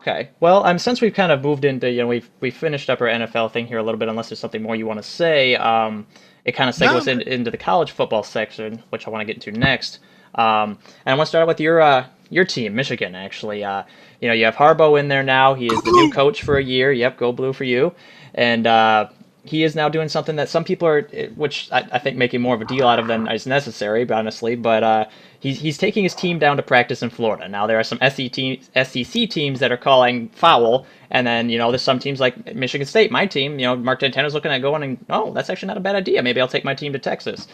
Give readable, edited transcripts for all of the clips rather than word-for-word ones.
Okay. Well, since we've kind of moved into, we finished up our NFL thing here a little bit, unless there's something more you want to say, it kind of No, segues into the college football section, which I want to get into next. And I want to start out with your team, Michigan, actually. You have Harbaugh in there now. He go is the new blue. coach for a year. Yep, go blue for you. And he is now doing something that some people are, which I think making more of a deal out of than is necessary, honestly. But he's taking his team down to practice in Florida. Now there are some SEC teams that are calling foul, and then there's some teams like Michigan State, my team. Mark Dantano's looking at going and oh, that's actually not a bad idea. Maybe I'll take my team to Texas.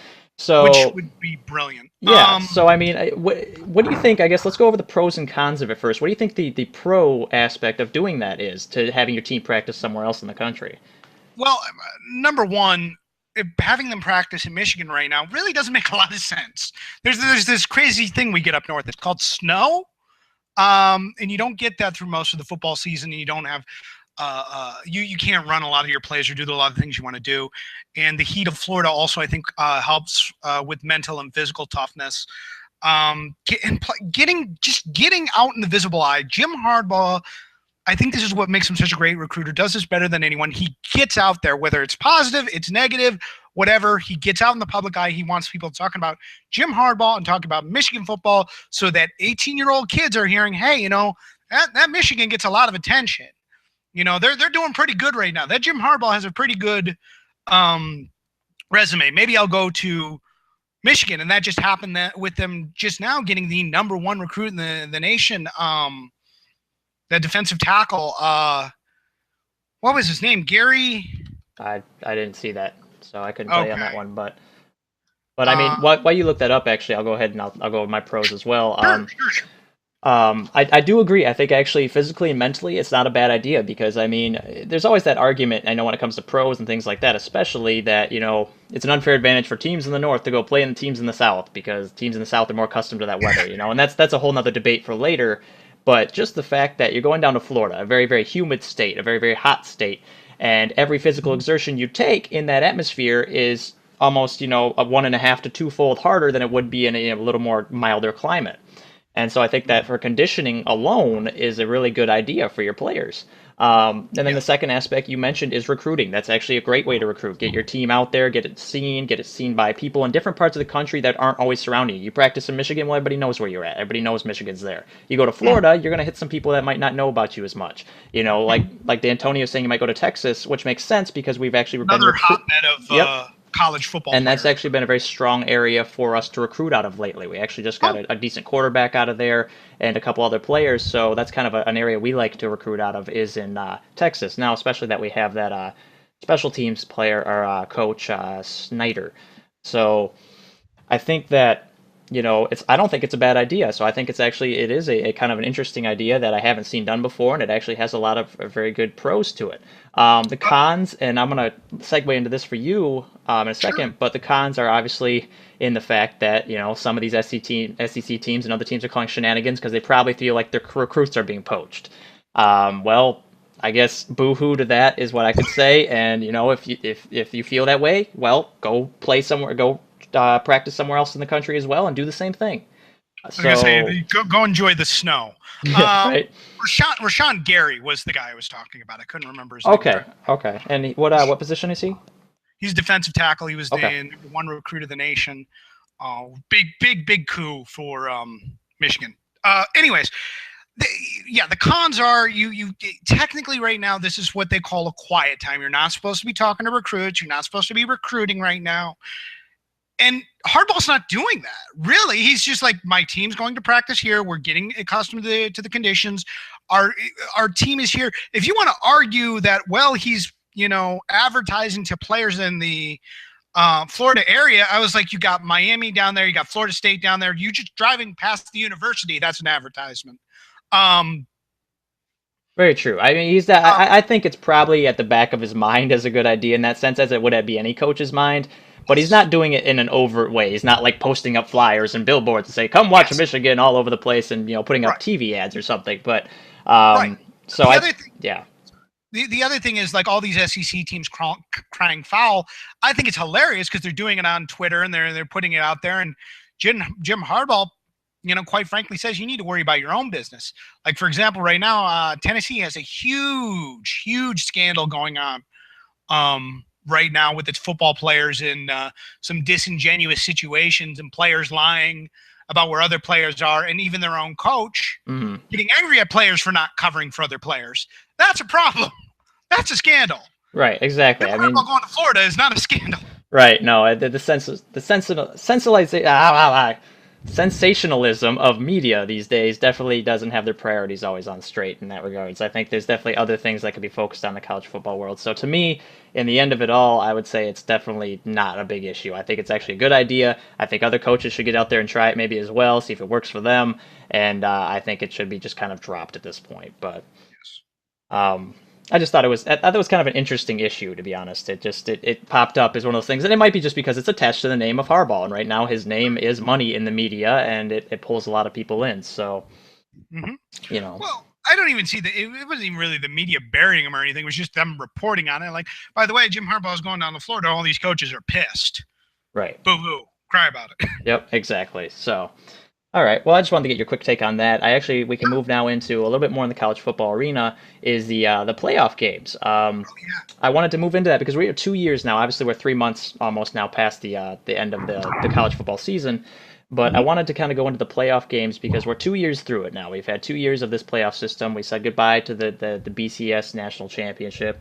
Which So would be brilliant. yeah, so I mean, what do you think? I guess let's go over the pros and cons of it first. What do you think the pro aspect of doing that is to having your team practice somewhere else in the country? Well, number one, having them practice in Michigan right now really doesn't make a lot of sense. There's this crazy thing we get up north. It's called snow, and you don't get that through most of the football season. And you don't have you can't run a lot of your plays or do a lot of things you want to do. And the heat of Florida also, I think, helps with mental and physical toughness. Getting out in the visible eye. Jim Harbaugh, I think this is what makes him such a great recruiter. Does this better than anyone. He gets out there, whether it's positive, it's negative, whatever. He gets out in the public eye. He wants people talking about Jim Harbaugh and talking about Michigan football, so that 18-year-old kids are hearing, hey, that Michigan gets a lot of attention. They're doing pretty good right now. That Jim Harbaugh has a pretty good resume. Maybe I'll go to Michigan, and that just happened with them just now getting the number one recruit in the nation. The defensive tackle. What was his name? Gary. I didn't see that, so I couldn't tell you on that Okay. one. But I mean, Uh, while you look that up, actually, I'll go ahead and I'll go with my pros as well. sure. I do agree. I think actually physically and mentally, it's not a bad idea because I mean, there's always that argument. I know when it comes to pros and things like that, especially that it's an unfair advantage for teams in the north to go play in the teams in the south because teams in the south are more accustomed to that weather. And that's a whole nother debate for later. But just the fact that you're going down to Florida, a very very humid state, a very very hot state, and every physical exertion you take in that atmosphere is almost a 1.5 to two-fold harder than it would be in a little more milder climate. And so I think that for conditioning alone is a really good idea for your players. And then Yeah. the second aspect you mentioned is recruiting. That's actually a great way to recruit. Get your team out there, get it seen by people in different parts of the country that aren't always surrounding you. You practice in Michigan, well, everybody knows where you're at. Everybody knows Michigan's there. You go to Florida, you're going to hit some people that might not know about you as much. Like D'Antonio saying you might go to Texas, which makes sense because we've actually been Another hotbed of Yep, college football and that's players. actually been a very strong area for us to recruit out of lately. We actually just got Oh, a decent quarterback out of there and a couple other players. So that's kind of an area we like to recruit out of is in Texas. Now, especially that we have that special teams player or coach Snyder. So I think that I don't think it's a bad idea. So I think it is a kind of an interesting idea that I haven't seen done before, and it actually has a lot of very good pros to it. The cons, and I'm gonna segue into this for you in a sure. second, but the cons are obviously in the fact that some of these SEC teams and other teams are calling shenanigans because they probably feel like their recruits are being poached. Well, I guess boo-hoo to that is what I could say. And if you feel that way, well, go play somewhere, go practice somewhere else in the country as well, and do the same thing. I was gonna So say, go enjoy the snow. yeah, Um, right. Rashawn Gary was the guy I was talking about. I couldn't remember his name. Okay, okay. And what position is he? He's defensive tackle. He was the Okay. number one recruit of the nation. Big coup for Michigan. Anyways, the, the cons are you technically right now this is what they call a quiet time. You're not supposed to be talking to recruits. You're not supposed to be recruiting right now. And Hardball's not doing that. Really, he's just like, my team's going to practice here. We're getting accustomed to the conditions. Our team is here. If you want to argue that, well, he's advertising to players in the Florida area, I was like, you got Miami down there, you got Florida State down there. You just driving past the university, that's an advertisement. Um, Very true. I mean, he's that. I think it's probably at the back of his mind as a good idea in that sense, as it would be any coach's mind. But he's yes, not doing it in an overt way. He's not like posting up flyers and billboards to say "Come watch yes, Michigan" all over the place and putting up right, TV ads or something. But right. so The I other thing yeah. the other thing is like all these SEC teams crying foul. I think it's hilarious because they're doing it on Twitter and they're putting it out there. And Jim Harbaugh quite frankly says you need to worry about your own business. Like, for example, right now, Tennessee has a huge, huge scandal going on right now with its football players in some disingenuous situations and players lying about where other players are, and even their own coach Hmm. getting angry at players for not covering for other players. That's a problem. That's a scandal. Right, exactly. Jim I Harbaugh mean, going to Florida is not a scandal. right, no, sensationalism of media these days definitely doesn't have their priorities always on straight in that regards. I think there's definitely other things that could be focused on the college football world. So to me, in the end of it all, I would say it's definitely not a big issue. I think it's actually a good idea. I think other coaches should get out there and try it maybe as well, see if it works for them. And I think it should be just kind of dropped at this point. But Yes. um, I thought it was kind of an interesting issue, to be honest. It popped up as one of those things, and it might be just because it's attached to the name of Harbaugh, and right now his name is money in the media, and it pulls a lot of people in. So Mm-hmm. you know, Well, I don't even see that. It wasn't even really the media burying him or anything. It was just them reporting on it. Like, by the way, Jim Harbaugh is going down to Florida. All these coaches are pissed. right? Boo hoo. Cry about it. Yep, exactly. So all right. Well, I just wanted to get your quick take on that. We can move now into a little bit more in the college football arena is the playoff games. Oh, yeah. I wanted to move into that because we are 2 years now. Obviously, we're 3 months almost now past the end of the college football season. But I Mm-hmm. wanted to kind of go into the playoff games because we're 2 years through it now. We've had 2 years of this playoff system. We said goodbye to the BCS national championship,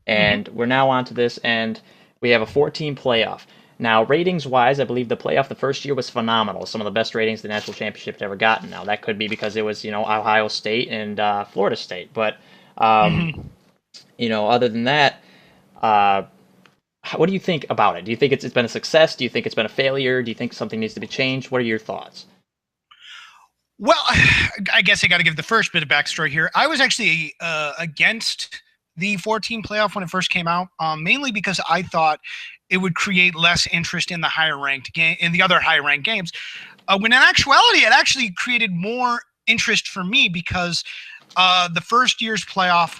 Mm-hmm. and we're now on to this, and we have a 14 playoff. Now, ratings wise, I believe the playoff the first year was phenomenal. Some of the best ratings the national championship had ever gotten. Now, that could be because it was, Ohio State and Florida State. But, um, Mm-hmm. other than that, uh, what do you think about it? Do you think it's been a success? Do you think it's been a failure? Do you think something needs to be changed? What are your thoughts? Well, I guess I got to give the first bit of backstory here. I was actually against the 14 playoff when it first came out, mainly because I thought it would create less interest in the higher ranked game, in the other higher ranked games. When in actuality, it actually created more interest for me because the first year's playoff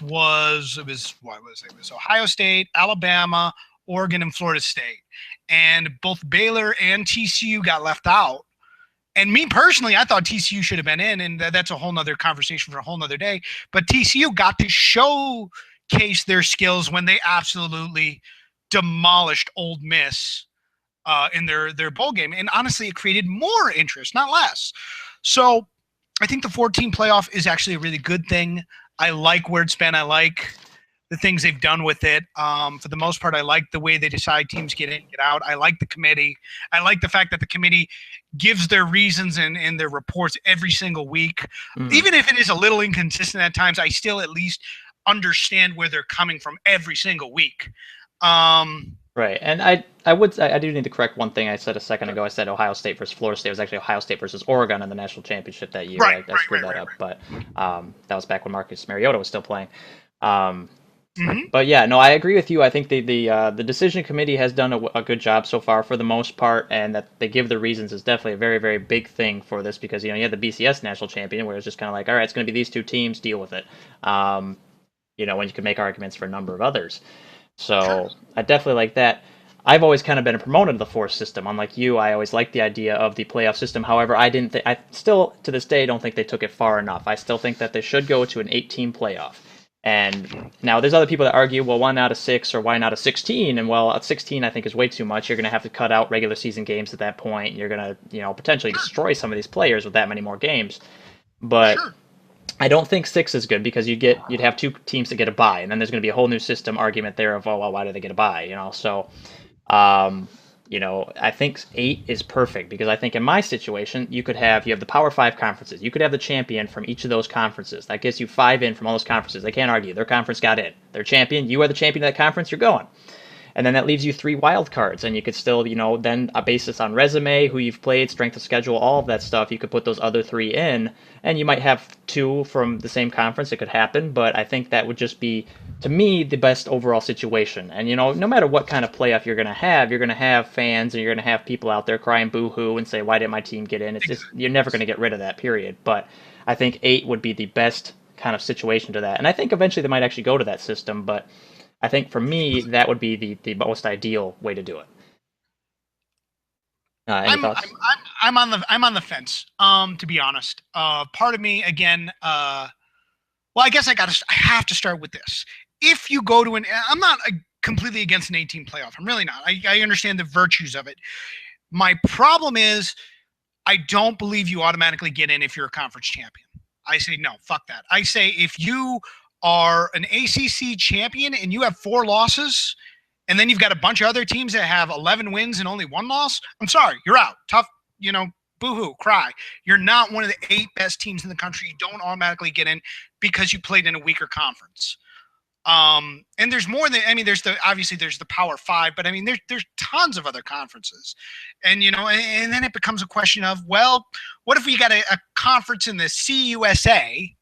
it was Ohio State, Alabama, Oregon, and Florida State, and both Baylor and TCU got left out. And me personally, I thought TCU should have been in, and that's a whole nother conversation for a whole nother day. But TCU got to showcase their skills when they absolutely demolished Old Miss in their bowl game. And honestly, it created more interest, not less. So I think the 14 playoff is actually a really good thing. I like where it's been. I like the things they've done with it. For the most part, I like the way they decide teams get in, get out. I like the committee. I like the fact that the committee gives their reasons and their reports every single week. Mm, Even if it is a little inconsistent at times, I still at least understand where they're coming from every single week. right. And I do need to correct one thing I said a second ago. I said Ohio State versus Florida State. It was actually Ohio State versus Oregon in the national championship that year. Right, I right, screwed right, that right, up, right. but that was back when Marcus Mariota was still playing. Um, Mm-hmm. But yeah, no, I agree with you. I think the decision committee has done a good job so far for the most part, and that they give the reasons is definitely a very very big thing for this because you had the BCS national champion where it's just kind of like, all right, it's going to be these two teams, deal with it. Um, when you can make arguments for a number of others. Sure. So I definitely like that. I've always kind of been a proponent of the force system. Unlike you, I always liked the idea of the playoff system. However, I still to this day don't think they took it far enough. I still think that they should go to an 8-team playoff. And now there's other people that argue, well, why not a 6 or why not a 16? And well, a 16 I think is way too much. You're going to have to cut out regular season games at that point. You're going to, potentially Sure. destroy some of these players with that many more games. But Sure. I don't think 6 is good because you'd have two teams that get a bye, and then there's going to be a whole new system argument there of, oh well, why do they get a bye? So um, I think 8 is perfect because I think in my situation, you have the Power 5 conferences. You could have the champion from each of those conferences. That gets you 5 in from all those conferences. They can't argue. Their conference got in. They're champion. You are the champion of that conference. You're going. And then that leaves you 3 wild cards, and you could still, then a basis on resume, who you've played, strength of schedule, all of that stuff. You could put those other 3 in, and you might have 2 from the same conference. It could happen, but I think that would just be, to me, the best overall situation. And no matter what kind of playoff you're going to have fans, and you're going to have people out there crying boo-hoo and say, "Why didn't my team get in?" It's just you're never going to get rid of that. Period. But I think 8 would be the best kind of situation to that, and I think eventually they might actually go to that system, but. I think for me that would be the most ideal way to do it. Any I'm I'm thoughts? I'm on the fence. To be honest, part of me again. Well, I guess I have to start with this. If you go to I'm not completely against an 18 playoff. I'm really not. I understand the virtues of it. My problem is I don't believe you automatically get in if you're a conference champion. I say no, fuck that. I say if you are an ACC champion and you have 4 losses, and then you've got a bunch of other teams that have 11 wins and only 1 loss, I'm sorry, you're out. Tough, boo-hoo, cry. You're not one of the 8 best teams in the country. You don't automatically get in because you played in a weaker conference. And there's more than, there's the Power Five, but there's tons of other conferences, and and then it becomes a question of, well, what if we got a conference in the CUSA?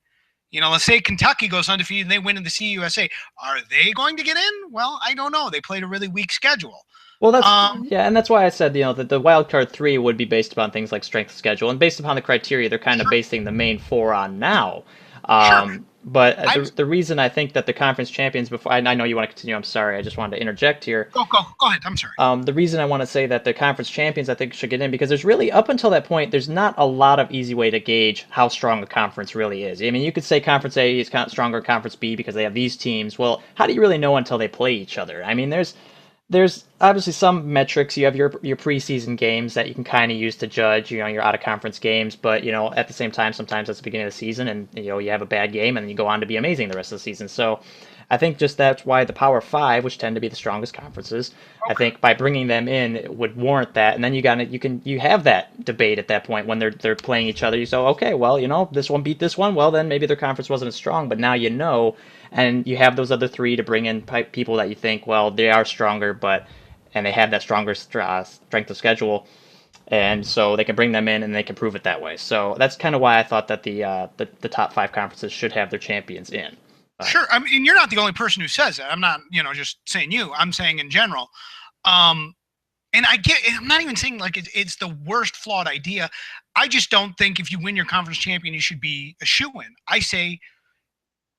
Let's say Kentucky goes undefeated and they win in the CUSA. Are they going to get in? Well, I don't know. They played a really weak schedule. Well, yeah, and that's why I said that the wild card 3 would be based upon things like strength of schedule, and based upon the criteria they're kind of basing the main 4 on now. Sure. But the reason I think that the conference champions before I know you want to continue. I'm sorry, I just wanted to interject here. Go ahead. I'm sorry. The reason I want to say that the conference champions I think should get in because there's really up until that point there's not a lot of easy way to gauge how strong a conference really is. You could say Conference A is stronger than Conference B because they have these teams. Well, how do you really know until they play each other? There's obviously some metrics. You have your preseason games that you can kind of use to judge, your out of conference games. But at the same time, sometimes it's the beginning of the season, and you have a bad game, and then you go on to be amazing the rest of the season. So, I think just that's why the Power Five, which tend to be the strongest conferences, I think by bringing them in it would warrant that. And then you have that debate at that point when they're playing each other. You say, okay, well, this one beat this one. Well, then maybe their conference wasn't as strong, but now and you have those other 3 to bring in people that you think, well, they are stronger, and they have that stronger strength of schedule, and so they can bring them in and they can prove it that way. So that's kind of why I thought that the top 5 conferences should have their champions in. Sure. You're not the only person who says that. I'm not, just saying you. I'm saying in general. And I'm not even saying like it's the worst flawed idea. I just don't think if you win your conference champion, you should be a shoo-in. I say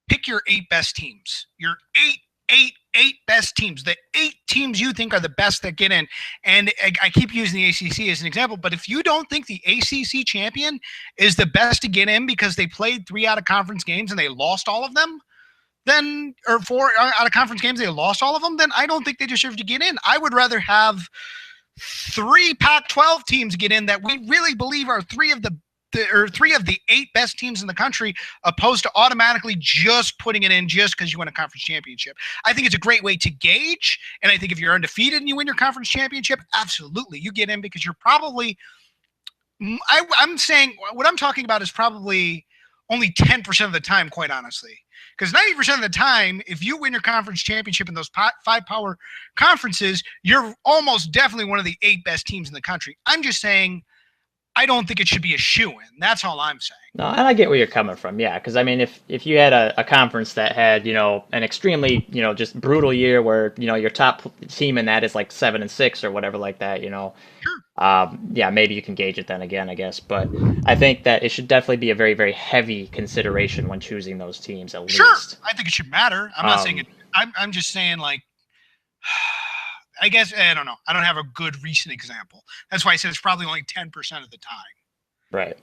pick your 8 best teams. Your eight best teams. The 8 teams you think are the best that get in. And I keep using the ACC as an example, but if you don't think the ACC champion is the best to get in because they played 3 out of conference games and they lost all of them, then, or 4 out of conference games they lost all of them, then I don't think they deserve to get in. I would rather have 3 Pac-12 teams get in that we really believe are 3 of the 8 best teams in the country, opposed to automatically just putting it in just because you win a conference championship. I think it's a great way to gauge, and I think if you're undefeated and you win your conference championship, absolutely you get in because you're probably. I'm saying what I'm talking about is probably only 10% of the time, quite honestly. Because 90% of the time, if you win your conference championship in those 5 power conferences, you're almost definitely one of the 8 best teams in the country. I'm just saying I don't think it should be a shoo-in. That's all I'm saying. No, and I get where you're coming from. Yeah, because if you had a conference that had an extremely just brutal year where your top team in that is like 7-6 or whatever like that, Sure. yeah, maybe you can gauge it then again, I guess. But I think that it should definitely be a very, very heavy consideration when choosing those teams at Sure. least. I think it should matter. I'm not saying it. I'm just saying like. I guess I don't know. I don't have a good recent example. That's why I said it's probably only 10% of the time. Right.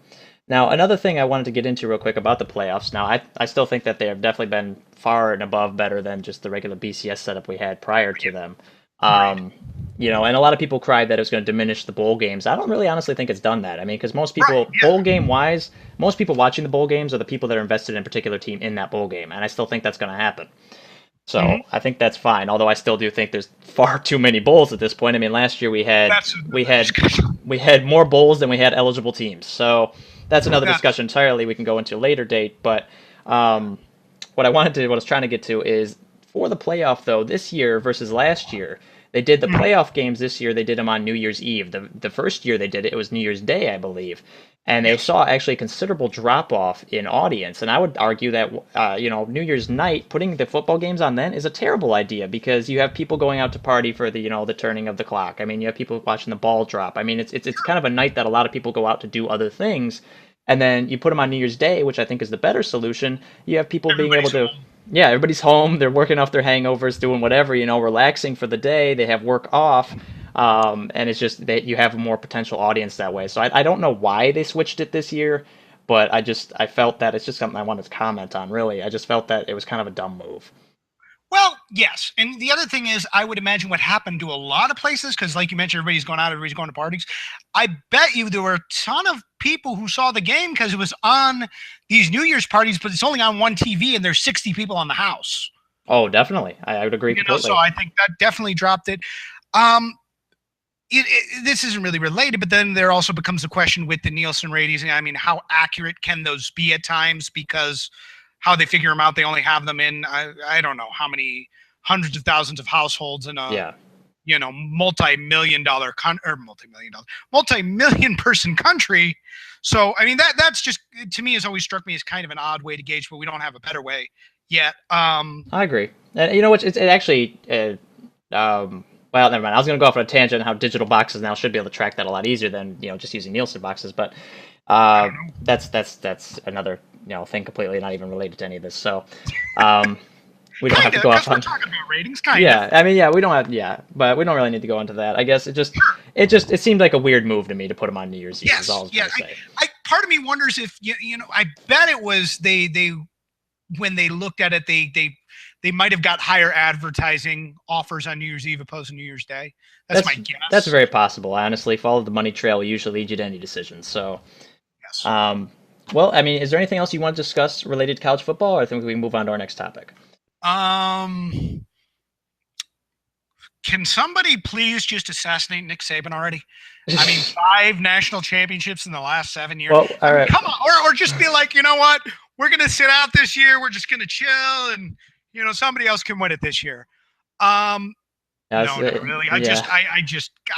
Now, another thing I wanted to get into real quick about the playoffs. Now, I still think that they have definitely been far and above better than just the regular BCS setup we had prior to them. Right. And a lot of people cried that it was going to diminish the bowl games. I don't really honestly think it's done that. Because most people, bowl game wise, most people watching the bowl games are the people that are invested in a particular team in that bowl game, and I still think that's going to happen. So I think that's fine. Although I still do think there's far too many bowls at this point. Last year we had more bowls than we had eligible teams. So that's another discussion entirely we can go into a later date. But what I was trying to get to is for the playoff though this year versus last year. They did the playoff games this year. They did them on New Year's Eve. The first year they did it, it was New Year's Day, I believe. And they saw actually a considerable drop-off in audience. And I would argue that, New Year's night, putting the football games on then is a terrible idea because you have people going out to party for the turning of the clock. You have people watching the ball drop. It's kind of a night that a lot of people go out to do other things. And then you put them on New Year's Day, which I think is the better solution. You have people being able to... Yeah, everybody's home. They're working off their hangovers, doing whatever, relaxing for the day. They have work off. And it's just that you have a more potential audience that way. So I don't know why they switched it this year, but I felt that it's just something I wanted to comment on. Really, I just felt that it was kind of a dumb move. Well, yes. And the other thing is, I would imagine what happened to a lot of places, because like you mentioned, everybody's going out, everybody's going to parties. I bet you there were a ton of people who saw the game because it was on these New Year's parties, but it's only on one TV and there's 60 people on the house. Oh, definitely, I would agree So completely. I think that definitely dropped it. Um, this isn't really related, but then there also becomes a question with the Nielsen ratings. I mean, how accurate can those be at times? Because how they figure them out, they only have them in I don't know how many hundreds of thousands of households in a Yeah. multi-million dollar multi-million person country. So I mean that's just, to me, has always struck me as kind of an odd way to gauge, but we don't have a better way yet. I agree. And you know what? It actually, well, never mind. I was going to go off on a tangent on how digital boxes now should be able to track that a lot easier than just using Nielsen boxes. But I don't know. that's another thing completely not even related to any of this. So um, we don't have Kind to of, go because off we're on. talking about ratings, kind of. Yeah, I mean, yeah, we don't have, yeah, but we don't really need to go into that. I guess it seemed like a weird move to me to put them on New Year's Eve. Is all I Yes, was yeah. trying to say. Part of me wonders if I bet it was they when they looked at it, they might have got higher advertising offers on New Year's Eve opposed to New Year's Day. That's my That's guess. very possible. I honestly follow the money trail will usually lead you to any decisions. So, Yes. um, well, I mean, is there anything else you want to discuss related to college football, or I think we can move on to our next topic? Um, can somebody please just assassinate Nick Saban already? I mean, 5 national championships in the last 7 years. Well, I all mean, right. come on, or just be like, you know what? We're gonna sit out this year. We're just gonna chill, and somebody else can win it this year. Um, That's no, not really. yeah.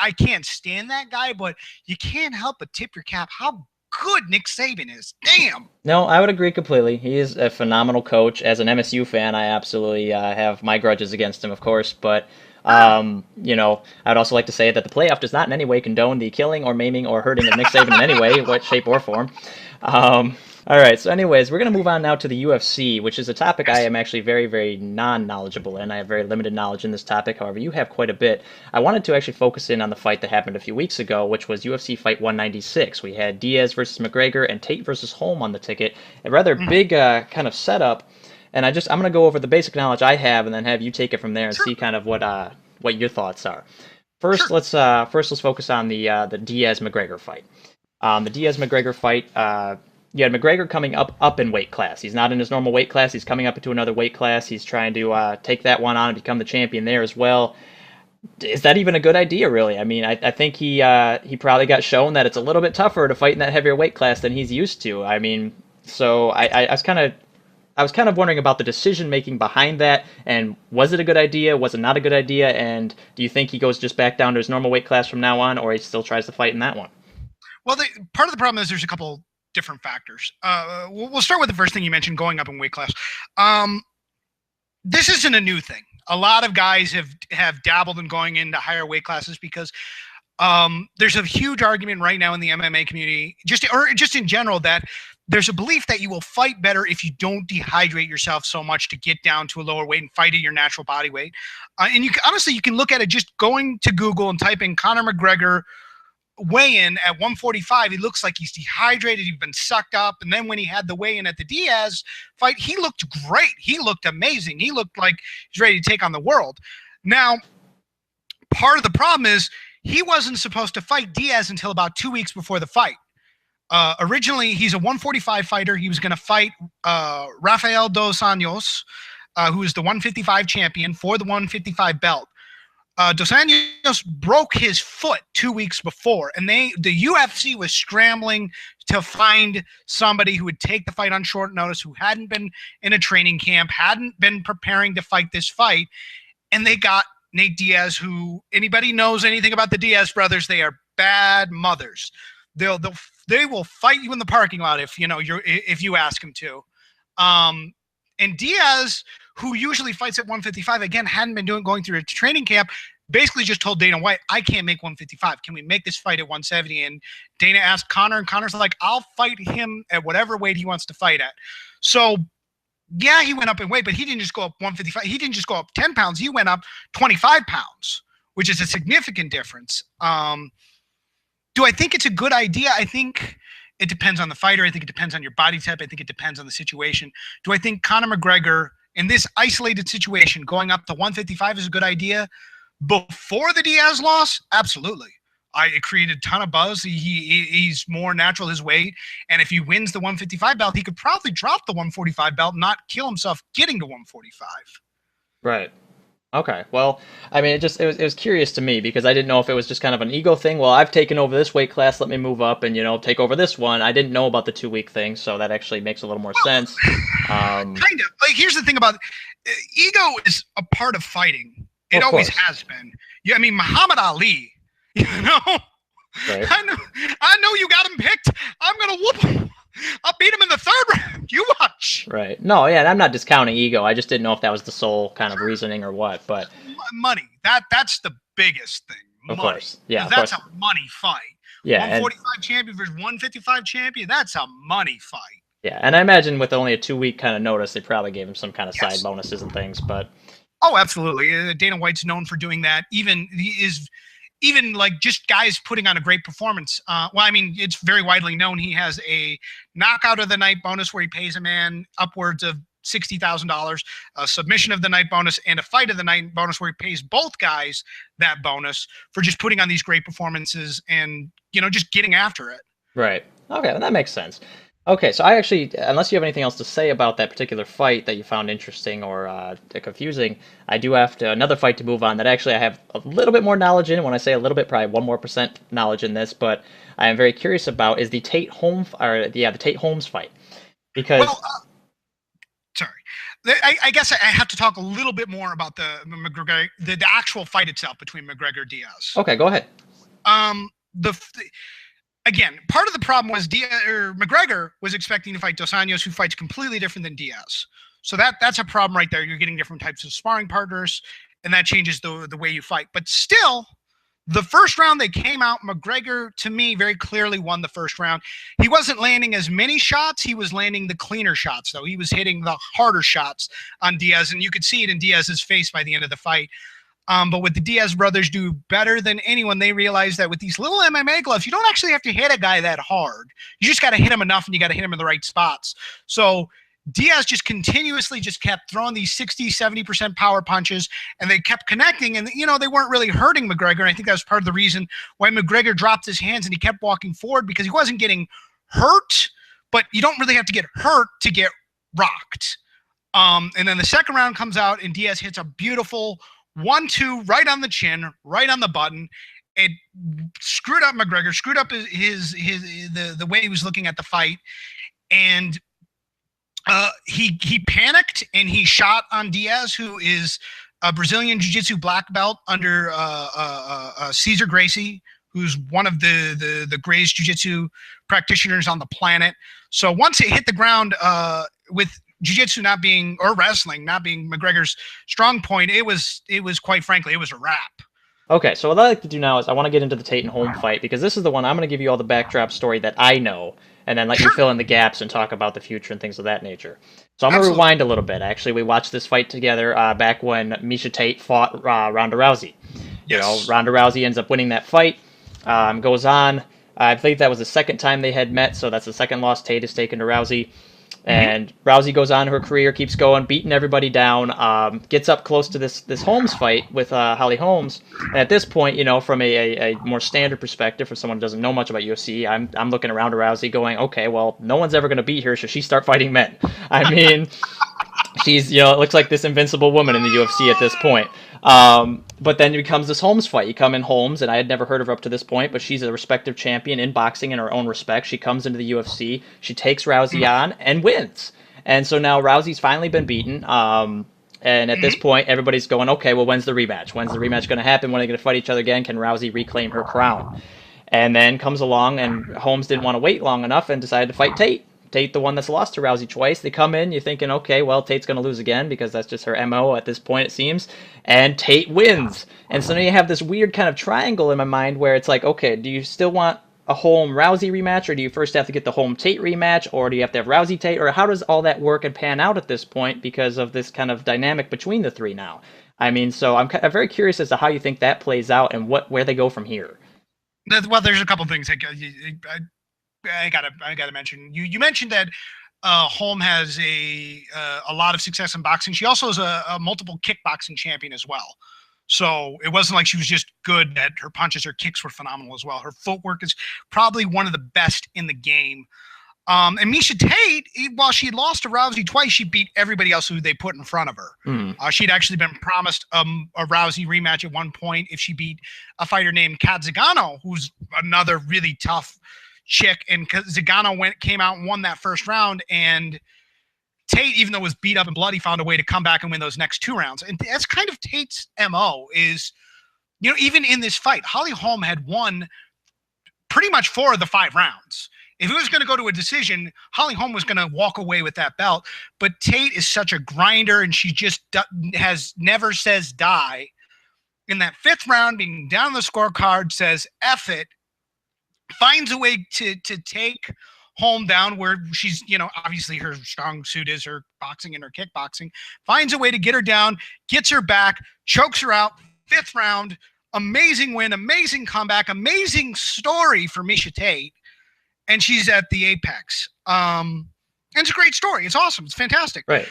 I can't stand that guy, but you can't help but tip your cap how good Nick Saban is. Damn. No, I would agree completely. He is a phenomenal coach. As an MSU fan, I absolutely have my grudges against him, of course. But I'd also like to say that the playoff does not in any way condone the killing or maiming or hurting of Nick Saban in any way, what shape or form. Um, all right. So, anyways, we're gonna move on now to the UFC, which is a topic I Yes. am actually very, very non-knowledgeable in. I have very limited knowledge in this topic. However, you have quite a bit. I wanted to actually focus in on the fight that happened a few weeks ago, which was UFC Fight 196. We had Diaz versus McGregor and Tate versus Holm on the ticket. A rather Mhm. big kind of setup. And I'm gonna go over the basic knowledge I have, and then have you take it from there and Sure. see kind of what your thoughts are. Sure. First let's focus on the Diaz McGregor fight. The Diaz McGregor fight. You had McGregor coming up in weight class. He's not in his normal weight class. He's coming up into another weight class. He's trying to take that one on and become the champion there as well. Is that even a good idea, really? I mean, I think he probably got shown that it's a little bit tougher to fight in that heavier weight class than he's used to. I mean, so I was kind of wondering about the decision making behind that, and was it a good idea? Was it not a good idea? And do you think he goes just back down to his normal weight class from now on, or he still tries to fight in that one? Well, part of the problem is there's a couple different factors. We'll start with the first thing you mentioned, going up in weight class. Um, this isn't a new thing. A lot of guys have dabbled in going into higher weight classes because there's a huge argument right now in the MMA community, just in general, that there's a belief that you will fight better if you don't dehydrate yourself so much to get down to a lower weight and fight at your natural body weight. And you can look at it just going to Google and type in Conor McGregor weigh-in at 145. He looks like he's dehydrated. He's been sucked up. And then when he had the weigh-in at the Diaz fight, he looked great. He looked amazing. He looked like he's ready to take on the world. Now, part of the problem is he wasn't supposed to fight Diaz until about 2 weeks before the fight. Originally, he's a 145 fighter. He was going to fight Rafael Dos Anjos, who is the 155 champion for the 155 belt. Dos Anjos broke his foot 2 weeks before, and the UFC was scrambling to find somebody who would take the fight on short notice, who hadn't been in a training camp, hadn't been preparing to fight this fight, and they got Nate Diaz, who anybody knows anything about the Diaz brothers, they are bad mothers. They will fight you in the parking lot if you ask them to. And Diaz, who usually fights at 155, again, hadn't been going through a training camp, basically just told Dana White, I can't make 155. Can we make this fight at 170? And Dana asked Conor, and Conor's like, I'll fight him at whatever weight he wants to fight at. So, yeah, he went up in weight, but he didn't just go up 155. He didn't just go up 10 pounds. He went up 25 pounds, which is a significant difference. Do I think it's a good idea? I think it depends on the fighter. I think it depends on your body type. I think it depends on the situation. Do I think Conor McGregor, in this isolated situation, going up to 155 is a good idea? Before the Diaz loss, absolutely. It created a ton of buzz. He's more natural his weight, and if he wins the 155 belt, he could probably drop the 145 belt, not kill himself getting to 145. Right. Okay. Well, I mean, it was curious to me because I didn't know if it was just kind of an ego thing. Well, I've taken over this weight class, let me move up and take over this one. I didn't know about the 2 week thing, so that actually makes a little more sense. Kind of. Like, here's the thing about ego is a part of fighting. It Of always course. has been. Yeah, I mean Muhammad Ali. Right. I know you got him picked. I'm gonna whoop him. I'll beat him in the third round. You watch. Right. No, yeah, and I'm not discounting ego. I just didn't know if that was the sole kind of reasoning or what. But Money. That's the biggest thing. of Money. course, yeah, 'Cause of that's course, a money fight. yeah, and 145 champion versus 155 champion. That's a money fight. yeah, and I imagine with only a 2 week kind of notice, they probably gave him some kind of side Yes. bonuses and things. But Oh, absolutely. Dana White's known for doing that. Even like just guys putting on a great performance. Well, I mean, it's very widely known he has a knockout of the night bonus where he pays a man upwards of $60,000, a submission of the night bonus, and a fight of the night bonus where he pays both guys that bonus for just putting on these great performances and just getting after it. right, okay, well, that makes sense. Okay, so I actually, unless you have anything else to say about that particular fight that you found interesting or confusing, I do have another fight to move on that actually I have a little bit more knowledge in. When I say a little bit, probably 1% more knowledge in this, but I am very curious about is the the Tate Holmes fight because Well, sorry. I guess I have to talk a little bit more about the McGregor, the actual fight itself between McGregor and Diaz. okay, go ahead. The Again, part of the problem was McGregor was expecting to fight Dos Anjos, who fights completely different than Diaz. So that's a problem right there. You're getting different types of sparring partners, and that changes the way you fight. But still, the first round they came out, McGregor, to me, very clearly won the first round. He wasn't landing as many shots. He was landing the cleaner shots, though. He was hitting the harder shots on Diaz, and you could see it in Diaz's face by the end of the fight. But what the Diaz brothers do better than anyone, they realize that with these little MMA gloves, you don't actually have to hit a guy that hard. You just got to hit him enough, and you got to hit him in the right spots. So Diaz just continuously just kept throwing these 60, 70% power punches, and they kept connecting, and they weren't really hurting McGregor. And I think that was part of the reason why McGregor dropped his hands and he kept walking forward, because he wasn't getting hurt, but you don't really have to get hurt to get rocked. And then the second round comes out, and Diaz hits a beautiful 1-2 right on the chin, right on the button. It screwed up McGregor, screwed up the way he was looking at the fight, and he panicked and he shot on Diaz, who is a Brazilian Jiu-Jitsu black belt under Cesar Gracie, who's one of the greatest Jiu-Jitsu practitioners on the planet. So once it hit the ground, with Jiu-Jitsu not being, or wrestling not being McGregor's strong point, it was quite frankly, it was a wrap. Okay, so what I like to do now is I want to get into the Tate and Holm fight because this is the one I'm going to give you all the backdrop story that I know, and then let you fill in the gaps and talk about the future and things of that nature. So I'm going to rewind a little bit. Actually, we watched this fight together back when Miesha Tate fought Ronda Rousey. Yes. Ronda Rousey ends up winning that fight, goes on. I believe that was the second time they had met, so that's the second loss Tate has taken to Rousey. And Rousey goes on her career, keeps going, beating everybody down, gets up close to this Holmes fight with Holly Holmes. And at this point, from a more standard perspective, for someone who doesn't know much about UFC, I'm looking around at Rousey going, okay, well, no one's ever going to beat her, so she start fighting men. I mean, she's, it looks like this invincible woman in the UFC at this point. But then it becomes this Holmes fight. You come in Holmes, and I had never heard of her up to this point, but she's a respective champion in boxing in her own respect. She comes into the UFC, she takes Rousey on, and wins. And so now Rousey's finally been beaten. And at this point, everybody's going, okay, well, when's the rematch? When's the rematch going to happen? When are they going to fight each other again? Can Rousey reclaim her crown? And then comes along, and Holmes didn't want to wait long enough and decided to fight Tate. Tate, the one that's lost to Rousey twice. They come in, you're thinking, okay, well, Tate's going to lose again because that's just her MO at this point, it seems. And Tate wins. And so now you have this weird kind of triangle in my mind where it's like, okay, do you still want a Holm-Rousey rematch, or do you first have to get the Holm-Tate rematch, or do you have to have Rousey-Tate, or how does all that work and pan out at this point because of this kind of dynamic between the three now? I mean, so I'm very curious as to how you think that plays out and where they go from here. Well, there's a couple things I gotta mention. You mentioned that Holm has a lot of success in boxing. She also is a multiple kickboxing champion as well. So it wasn't like she was just good at her punches. Her kicks were phenomenal as well. Her footwork is probably one of the best in the game. And Miesha Tate, while she lost to Rousey twice, she beat everybody else who they put in front of her. She'd actually been promised a Rousey rematch at one point if she beat a fighter named Kat Zagano, who's another really tough chick. And Zagano came out and won that first round. And Tate, even though it was beat up and bloody, found a way to come back and win those next 2 rounds. And that's kind of Tate's MO is, even in this fight, Holly Holm had won pretty much 4 of the 5 rounds. If it was going to go to a decision, Holly Holm was going to walk away with that belt. But Tate is such a grinder, and she just never says die. In that 5th round, being down the scorecard, says F it, finds a way to take Holm down where she's, obviously her strong suit is her boxing and her kickboxing, finds a way to get her down, gets her back, chokes her out, 5th round, amazing win, amazing comeback, amazing story for Miesha Tate. And she's at the apex. And it's a great story. It's awesome. It's fantastic. Right.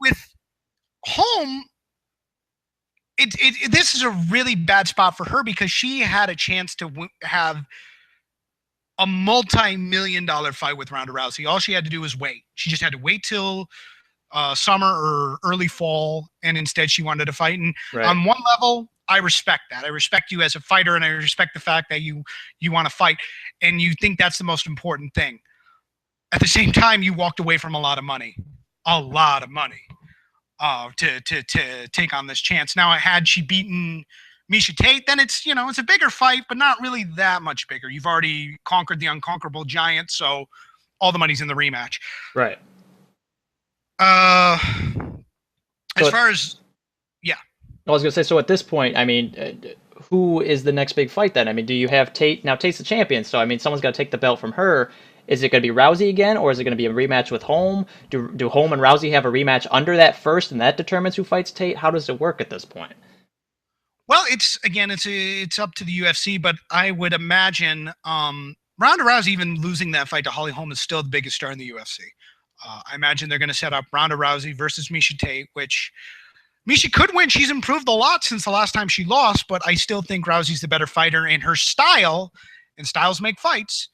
With Holm, this is a really bad spot for her because she had a chance to have a multi-million-dollar fight with Ronda Rousey. All she had to do was wait. She just had to wait till summer or early fall, and instead she wanted to fight. And on one level, I respect that. I respect you as a fighter, and I respect the fact that you want to fight, and you think that's the most important thing. At the same time, you walked away from a lot of money to take on this chance. Now, had she beaten Miesha Tate, then it's a bigger fight, but not really that much bigger. You've already conquered the unconquerable giant, so all the money's in the rematch. Right. As far as I was going to say, so at this point, I mean, who is the next big fight then? I mean, do you have Tate? Now, Tate's the champion, so I mean, someone's got to take the belt from her. Is it going to be Rousey again, or is it going to be a rematch with Holm? Do Holm and Rousey have a rematch under that first, and that determines who fights Tate? How does it work at this point? Well, it's up to the UFC, but I would imagine Ronda Rousey, even losing that fight to Holly Holm, is still the biggest star in the UFC. I imagine they're going to set up Ronda Rousey versus Miesha Tate, which Miesha could win. She's improved a lot since the last time she lost, but I still think Rousey's the better fighter, and her style, and styles make fights,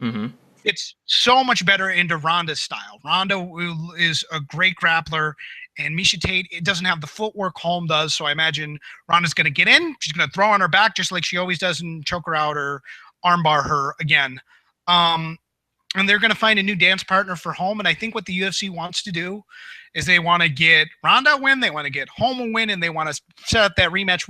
it's so much better into Ronda's style. Ronda is a great grappler, and Miesha Tate, it doesn't have the footwork Holm does, so I imagine Ronda's going to get in. She's going to throw on her back just like she always does and choke her out or armbar her again. And they're going to find a new dance partner for Holm, and I think what the UFC wants to do is they want to get Ronda a win, they want to get Holm a win, and they want to set up that rematch.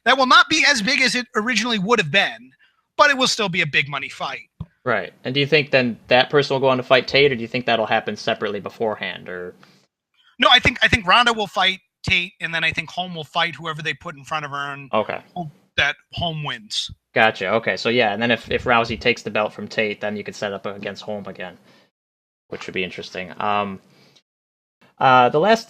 That will not be as big as it originally would have been, but it will still be a big money fight. Right. And do you think then that person will go on to fight Tate, or do you think that'll happen separately beforehand? Or no, I think Ronda will fight Tate, and then I think Holm will fight whoever they put in front of her, and hope that Holm wins. Gotcha. Okay, so yeah, and then if Rousey takes the belt from Tate, then you could set up against Holm again, which would be interesting. The last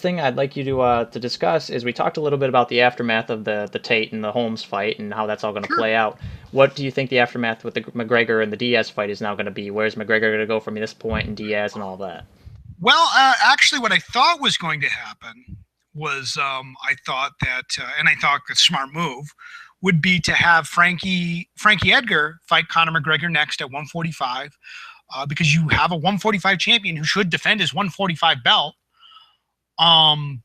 thing I'd like you to discuss is we talked a little bit about the aftermath of the Tate and the Holmes fight and how that's all going to play out. What do you think the aftermath with the McGregor and the Diaz fight is now going to be? Where's McGregor going to go from this point, and Diaz and all that? Well, actually, what I thought was going to happen was I thought a smart move would be to have Frankie Edgar fight Conor McGregor next at 145. Because you have a 145 champion who should defend his 145 belt, and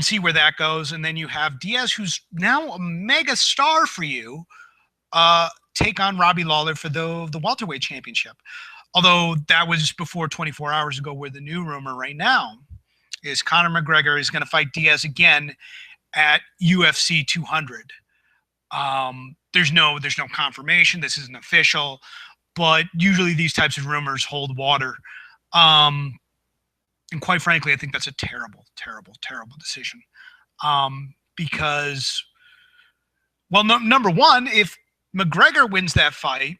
see where that goes. And then you have Diaz, who's now a mega star for you, take on Robbie Lawler for the welterweight championship. Although that was before 24 hours ago, where the new rumor right now is Conor McGregor is going to fight Diaz again at UFC 200. There's no confirmation. This isn't official. But usually these types of rumors hold water. And quite frankly, I think that's a terrible, terrible, terrible decision. Because, well, number one, if McGregor wins that fight,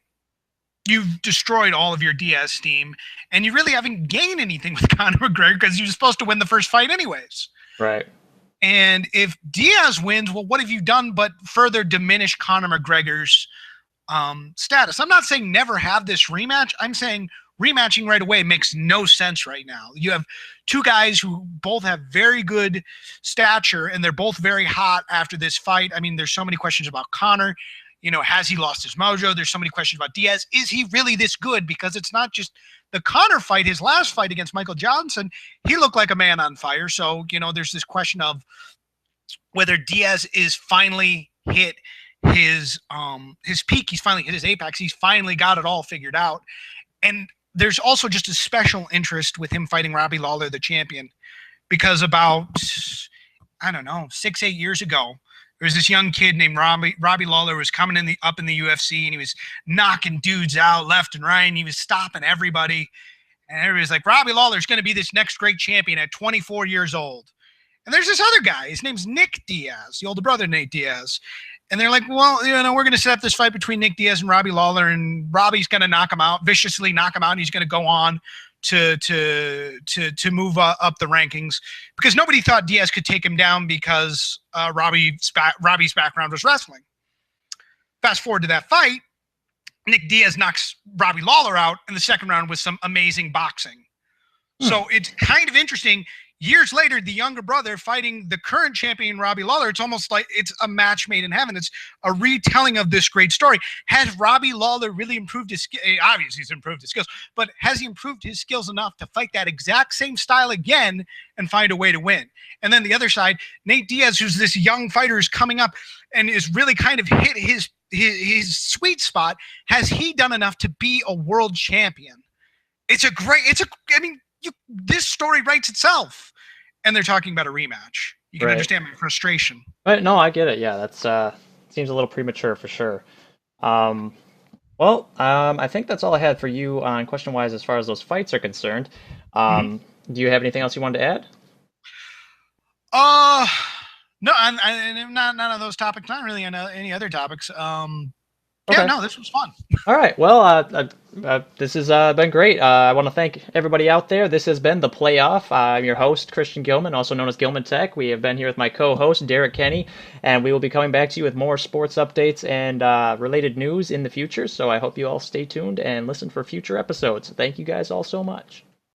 you've destroyed all of your Diaz steam, and you really haven't gained anything with Conor McGregor because you're supposed to win the first fight anyways. Right. And if Diaz wins, well, what have you done but further diminish Conor McGregor's status? I'm not saying never have this rematch. I'm saying rematching right away makes no sense right now. You have two guys who both have very good stature, and they're both very hot after this fight. I mean, there's so many questions about Conor. You know, has he lost his mojo? There's so many questions about Diaz. Is he really this good? Because it's not just the Conor fight, his last fight against Michael Johnson, he looked like a man on fire. So, you know, there's this question of whether Diaz is finally hit his peak. He's finally hit his apex. He's finally got it all figured out. And there's also just a special interest with him fighting Robbie Lawler, the champion, because about, I don't know, 6-8 years ago, there was this young kid named Robbie Lawler was coming up in the UFC, and he was knocking dudes out left and right, and he was stopping everybody. And everybody's like, Robbie Lawler's going to be this next great champion at 24 years old. And there's this other guy. His name's Nick Diaz, the older brother, Nate Diaz. And they're like, well, you know, we're going to set up this fight between Nick Diaz and Robbie Lawler, and Robbie's going to knock him out, viciously knock him out, and he's going to go on to move up the rankings, because nobody thought Diaz could take him down because Robbie's background was wrestling. Fast forward to that fight, Nick Diaz knocks Robbie Lawler out in the second round with some amazing boxing. So it's kind of interesting. Years later, the younger brother fighting the current champion, Robbie Lawler, it's almost like it's a match made in heaven. It's a retelling of this great story. Has Robbie Lawler really improved his skills? Obviously, he's improved his skills, but has he improved his skills enough to fight that exact same style again and find a way to win? And then the other side, Nate Diaz, who's this young fighter, is coming up and is really kind of hit his sweet spot. Has he done enough to be a world champion? This story writes itself. And they're talking about a rematch. You can understand my frustration. But no, I get it. Yeah, that's seems a little premature for sure. I think that's all I had for you on question-wise as far as those fights are concerned. Do you have anything else you wanted to add? No, I'm not none of those topics. Not really on any other topics. Okay. Yeah, no, this was fun. All right. Well, this has been great. I want to thank everybody out there. This has been The Playoff. I'm your host, Christian Gilman, also known as Gillmantech. We have been here with my co-host, Derek Kenny, and we will be coming back to you with more sports updates and related news in the future. So I hope you all stay tuned and listen for future episodes. Thank you guys all so much.